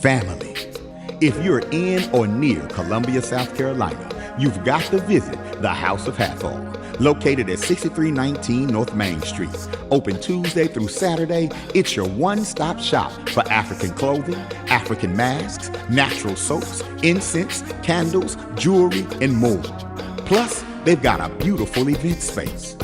family. If you're in or near Columbia, South Carolina, you've got to visit the House of Hathor, located at 6319 North Main Street. Open Tuesday through Saturday, it's your one-stop shop for African clothing, African masks, natural soaps, incense, candles, jewelry, and more. Plus, they've got a beautiful event space.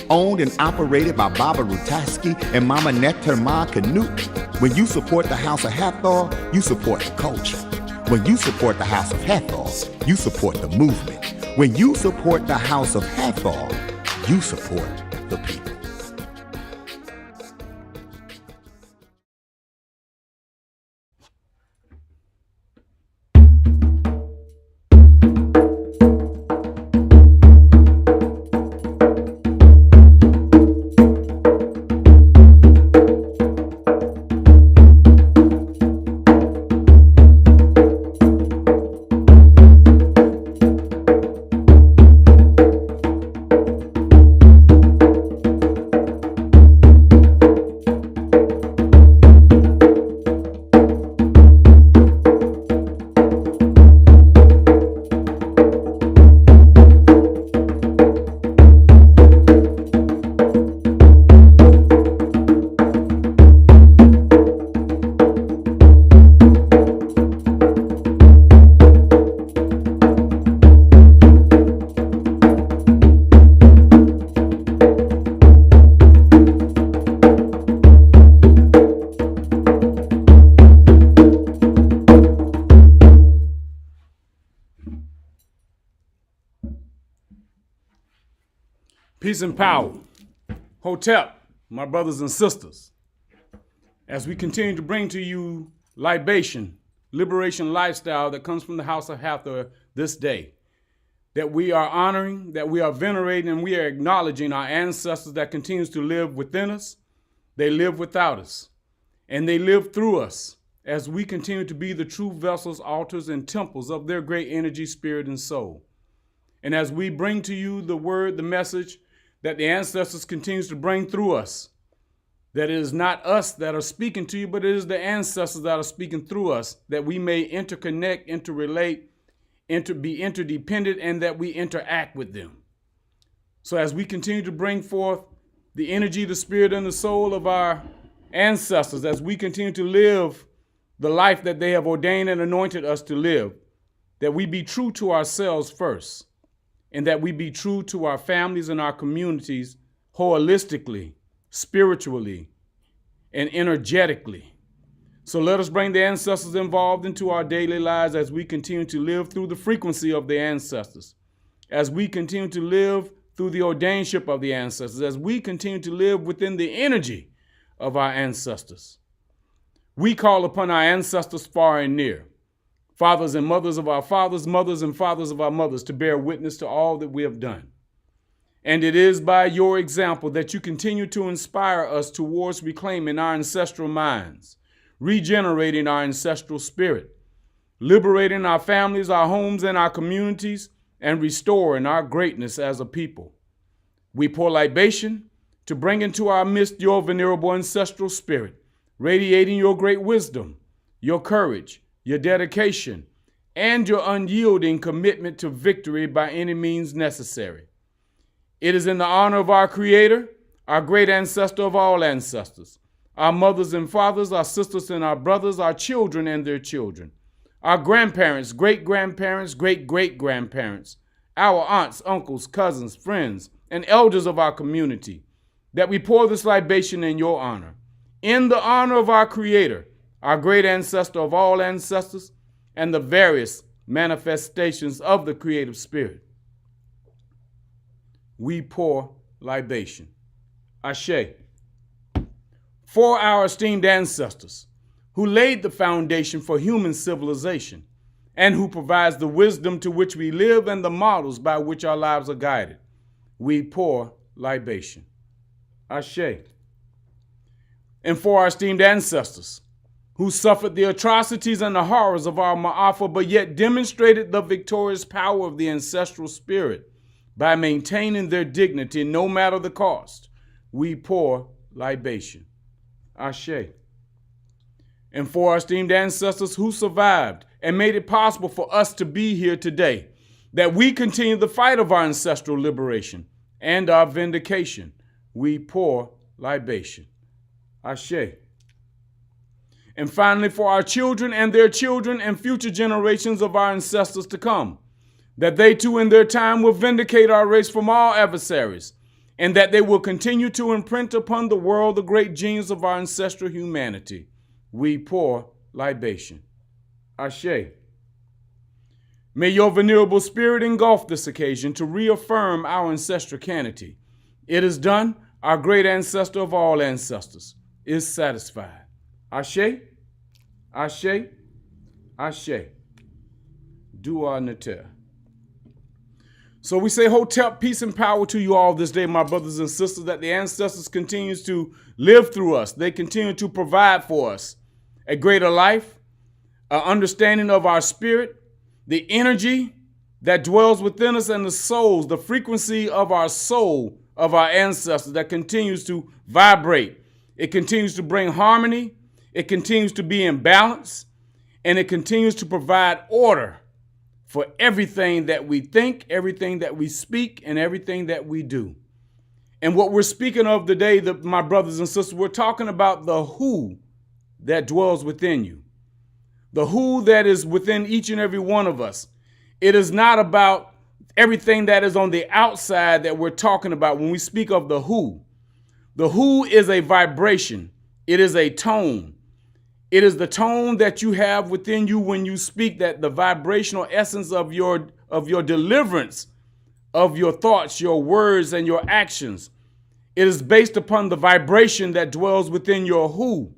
Owned and operated by Baba Rutaski and Mama Nekterma Canute. When you support the House of Hathor, you support the culture. When you support the House of Hathor, you support the movement. When you support the House of Hathor, you support the people. Peace and power. Hotep, my brothers and sisters, as we continue to bring to you libation, liberation lifestyle that comes from the House of Hathor this day, that we are honoring, that we are venerating, and we are acknowledging our ancestors that continues to live within us. They live without us, and they live through us as we continue to be the true vessels, altars, and temples of their great energy, spirit, and soul. And as we bring to you the word, the message that the ancestors continues to bring through us, that it is not us that are speaking to you, but it is the ancestors that are speaking through us, that we may interconnect, interrelate, be interdependent, and that we interact with them. So as we continue to bring forth the energy, the spirit, and the soul of our ancestors, as we continue to live the life that they have ordained and anointed us to live, that we be true to ourselves first, and that we be true to our families and our communities holistically, spiritually, and energetically. So let us bring the ancestors involved into our daily lives as we continue to live through the frequency of the ancestors, as we continue to live through the ordainship of the ancestors, as we continue to live within the energy of our ancestors. We call upon our ancestors far and near, fathers and mothers of our fathers, mothers and fathers of our mothers, to bear witness to all that we have done. And it is by your example that you continue to inspire us towards reclaiming our ancestral minds, regenerating our ancestral spirit, liberating our families, our homes, and our communities, and restoring our greatness as a people. We pour libation to bring into our midst your venerable ancestral spirit, radiating your great wisdom, your courage, your dedication, and your unyielding commitment to victory by any means necessary. It is in the honor of our Creator, our great ancestor of all ancestors, our mothers and fathers, our sisters and our brothers, our children and their children, our grandparents, great-grandparents, great-great-grandparents, our aunts, uncles, cousins, friends, and elders of our community, that we pour this libation in your honor, in the honor of our Creator, our great ancestor of all ancestors, and the various manifestations of the creative spirit. We pour libation. Ashe. For our esteemed ancestors, who laid the foundation for human civilization, and who provides the wisdom to which we live and the models by which our lives are guided, we pour libation. Ashe. And for our esteemed ancestors, who suffered the atrocities and the horrors of our Ma'afa, but yet demonstrated the victorious power of the ancestral spirit by maintaining their dignity no matter the cost, we pour libation. Ashe. and for our esteemed ancestors who survived and made it possible for us to be here today, that we continue the fight of our ancestral liberation and our vindication, we pour libation. Ashe. And finally, for our children and their children and future generations of our ancestors to come, that they too in their time will vindicate our race from all adversaries, and that they will continue to imprint upon the world the great genes of our ancestral humanity. We pour libation. Ashe. May your venerable spirit engulf this occasion to reaffirm our ancestral canity. It is done. Our great ancestor of all ancestors is satisfied. Ashe, Ashe, Ashe. Dua Neter. So we say, Hotep, peace and power to you all this day, my brothers and sisters, that the ancestors continues to live through us. They continue to provide for us a greater life, an understanding of our spirit, the energy that dwells within us, and the souls, the frequency of our soul, of our ancestors that continues to vibrate. It continues to bring harmony. It continues to be in balance, and it continues to provide order for everything that we think, everything that we speak, and everything that we do. And what we're speaking of today, my brothers and sisters, we're talking about the who that dwells within you. The who that is within each and every one of us. It is not about everything that is on the outside that we're talking about when we speak of the who. The who is a vibration. It is a tone. It is the tone that you have within you when you speak, that the vibrational essence of your deliverance, of your thoughts, your words, and your actions. It is based upon the vibration that dwells within your who.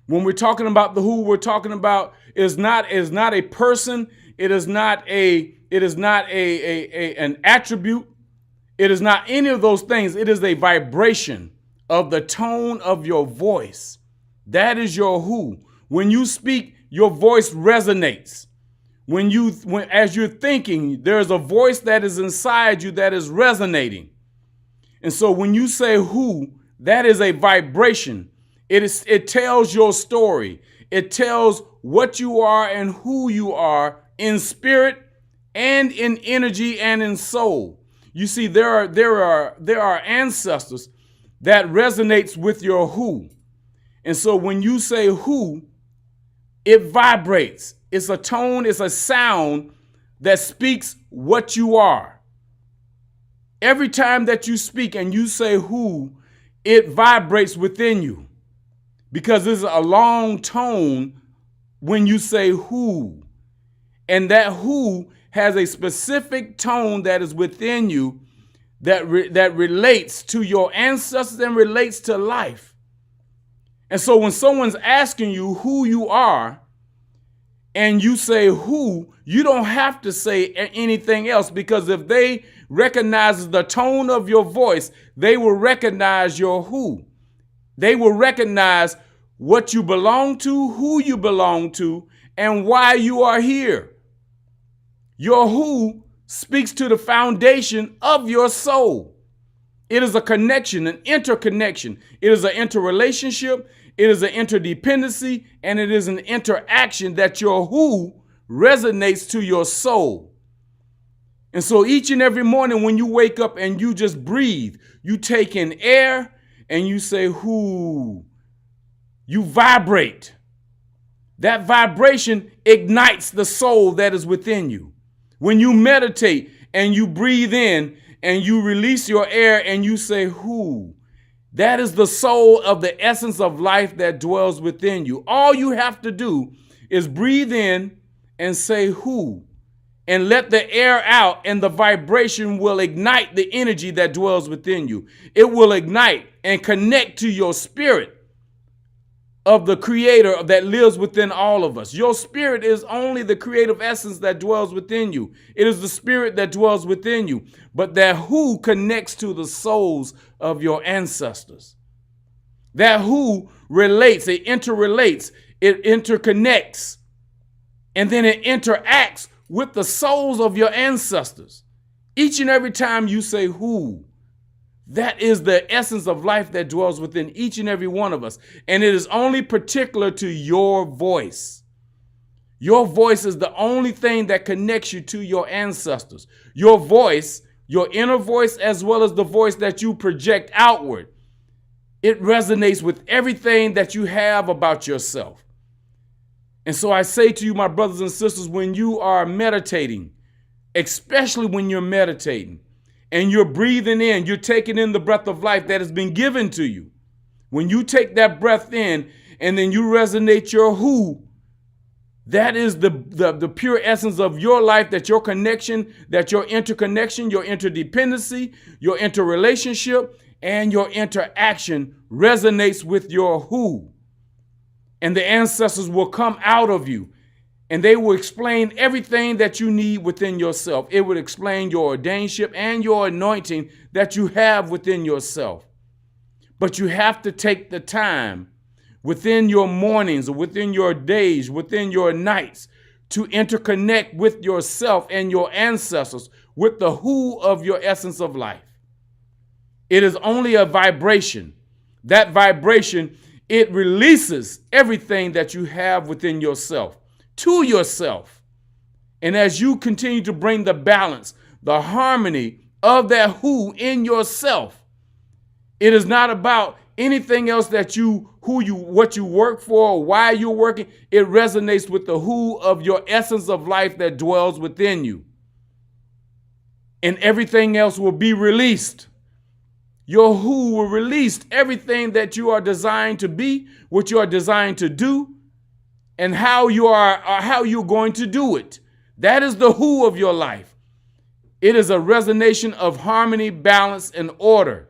When we're talking about the who, we're talking about is not a person. It is not an attribute. It is not any of those things. It is a vibration of the tone of your voice. That is your who. When you speak, your voice resonates. As you're thinking, there's a voice that is inside you that is resonating. And so when you say who, that is a vibration. It tells your story. It tells what you are and who you are in spirit and in energy and in soul. You see, there are ancestors that resonates with your who. And so when you say who, it vibrates. It's a tone, it's a sound that speaks what you are. Every time that you speak and you say who, it vibrates within you because it's a long tone when you say who. And that who has a specific tone that is within you that relates to your ancestors and relates to life. And so when someone's asking you who you are and you say who, you don't have to say anything else, because if they recognize the tone of your voice, they will recognize your who. They will recognize what you belong to, who you belong to, and why you are here. Your who speaks to the foundation of your soul. It is a connection, an interconnection. It is an interrelationship. It is an interdependency, and it is an interaction that your who resonates to your soul. And so each and every morning when you wake up and you just breathe, you take in air and you say who. You vibrate. That vibration ignites the soul that is within you. When you meditate and you breathe in and you release your air and you say who, that is the soul of the essence of life that dwells within you. All you have to do is breathe in and say who, and let the air out, and the vibration will ignite the energy that dwells within you. It will ignite and connect to your spirit of the creator that lives within all of us. Your spirit is only the creative essence that dwells within you. It is the spirit that dwells within you. But that who connects to the souls of your ancestors. That who relates, it interrelates, it interconnects, and then it interacts with the souls of your ancestors. Each and every time you say who, That is the essence of life that dwells within each and every one of us. And it is only particular to your voice. Your voice is the only thing that connects you to your ancestors. Your voice, your inner voice, as well as the voice that you project outward, it resonates with everything that you have about yourself. And so I say to you, my brothers and sisters, when you are meditating, especially when you're meditating and you're breathing in, you're taking in the breath of life that has been given to you. When you take that breath in and then you resonate your who, that is the pure essence of your life, that your connection, that your interconnection, your interdependency, your interrelationship, and your interaction resonates with your who. And the ancestors will come out of you and they will explain everything that you need within yourself. It would explain your ordainship and your anointing that you have within yourself. But you have to take the time within your mornings or within your days, within your nights, to interconnect with yourself and your ancestors with the who of your essence of life. It is only a vibration. That vibration, it releases everything that you have within yourself to yourself. And as you continue to bring the balance, the harmony of that who in yourself, it is not about anything else that what you work for, or why you're working. It resonates with the who of your essence of life that dwells within you. And everything else will be released. Your who will release everything that you are designed to be, what you are designed to do, and how you're going to do it. That is the who of your life. It is a resonation of harmony, balance, and order.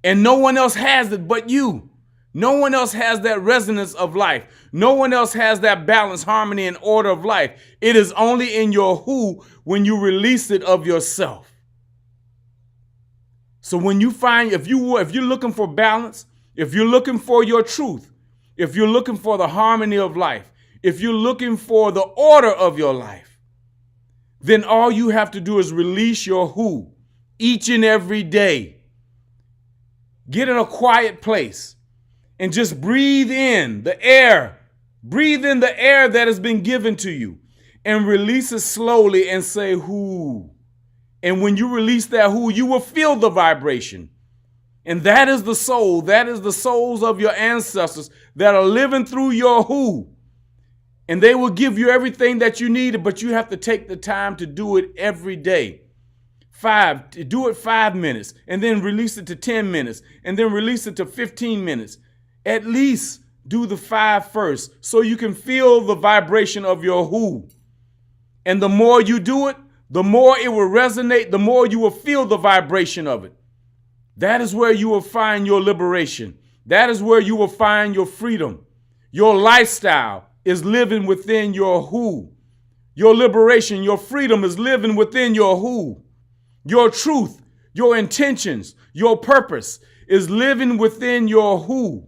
And no one else has it but you. No one else has that resonance of life. No one else has that balance, harmony, and order of life. It is only in your who when you release it of yourself. So when you find, if you're looking for balance, if you're looking for your truth, if you're looking for the harmony of life, if you're looking for the order of your life, then all you have to do is release your who each and every day. Get in a quiet place and just breathe in the air. Breathe in the air that has been given to you and release it slowly and say who. And when you release that who, you will feel the vibration. And that is the soul. That is the souls of your ancestors that are living through your who. And they will give you everything that you need, but you have to take the time to do it every day. Do it 5 minutes and then release it to 10 minutes and then release it to 15 minutes. At least do the 5 first so you can feel the vibration of your who. And the more you do it, the more it will resonate, the more you will feel the vibration of it. That is where you will find your liberation. That is where you will find your freedom. Your lifestyle is living within your who. Your liberation, your freedom is living within your who. Your truth, your intentions, your purpose is living within your who.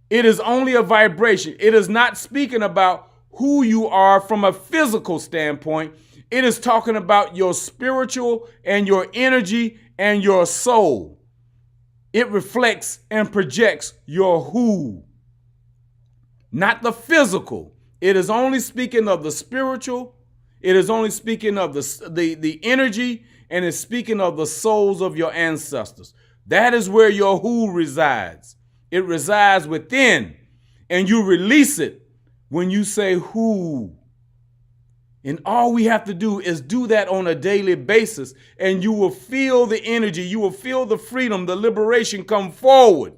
It is only a vibration. It is not speaking about who you are from a physical standpoint. It is talking about your spiritual and your energy and your soul. It reflects and projects your who, not the physical. It is only speaking of the spiritual. It is only speaking of the energy, and it's speaking of the souls of your ancestors. That is where your who resides. It resides within, and you release it when you say who. And all we have to do is do that on a daily basis, and you will feel the energy, you will feel the freedom, the liberation come forward.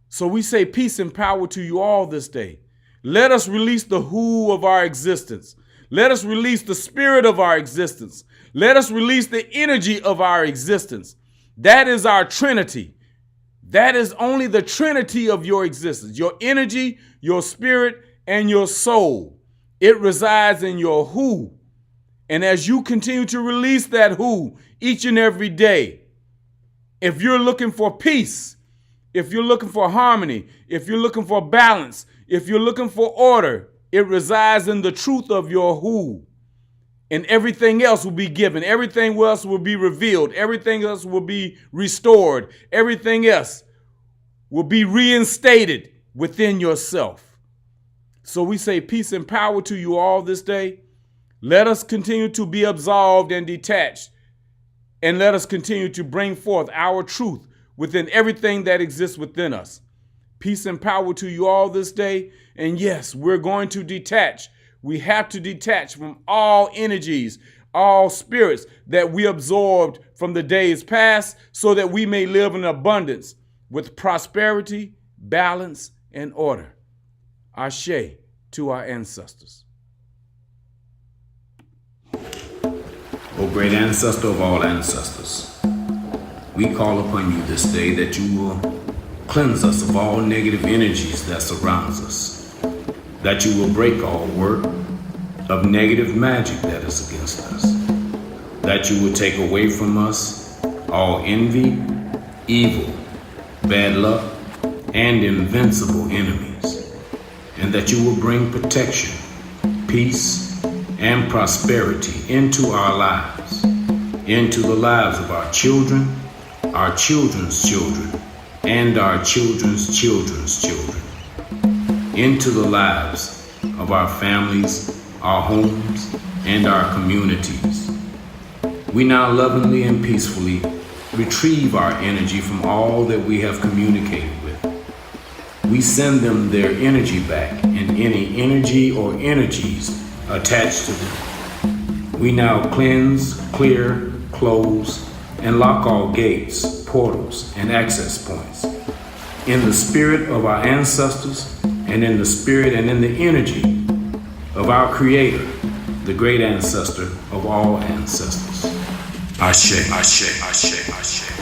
So we say peace and power to you all this day. Let us release the who of our existence. Let us release the spirit of our existence. Let us release the energy of our existence. That is our Trinity. That is only the Trinity of your existence. Your energy, your spirit, and your soul. It resides in your who. And as you continue to release that who each and every day, if you're looking for peace, if you're looking for harmony, if you're looking for balance, if you're looking for order, it resides in the truth of your who. and everything else will be given. Everything else will be revealed. Everything else will be restored. Everything else will be reinstated within yourself. So we say peace and power to you all this day. Let us continue to be absolved and detached, and let us continue to bring forth our truth within everything that exists within us. Peace and power to you all this day. And yes, we're going to detach. We have to detach from all energies, all spirits that we absorbed from the days past, so that we may live in abundance with prosperity, balance, and order. Ashe to our ancestors. O great ancestor of all ancestors, we call upon you this day that you will cleanse us of all negative energies that surrounds us, that you will break all work of negative magic that is against us, that you will take away from us all envy, evil, bad luck, and invincible enemies, and that you will bring protection, peace, and prosperity into our lives, into the lives of our children, our children's children, and our children's children's children, into the lives of our families, our homes, and our communities. We now lovingly and peacefully retrieve our energy from all that we have communicated with. We send them their energy back and any energy or energies attached to them. We now cleanse, clear, close, and lock all gates, portals, and access points in the spirit of our ancestors, and in the spirit and in the energy of our Creator, the great ancestor of all ancestors. Ashe, Ashe, Ashe, Ashe.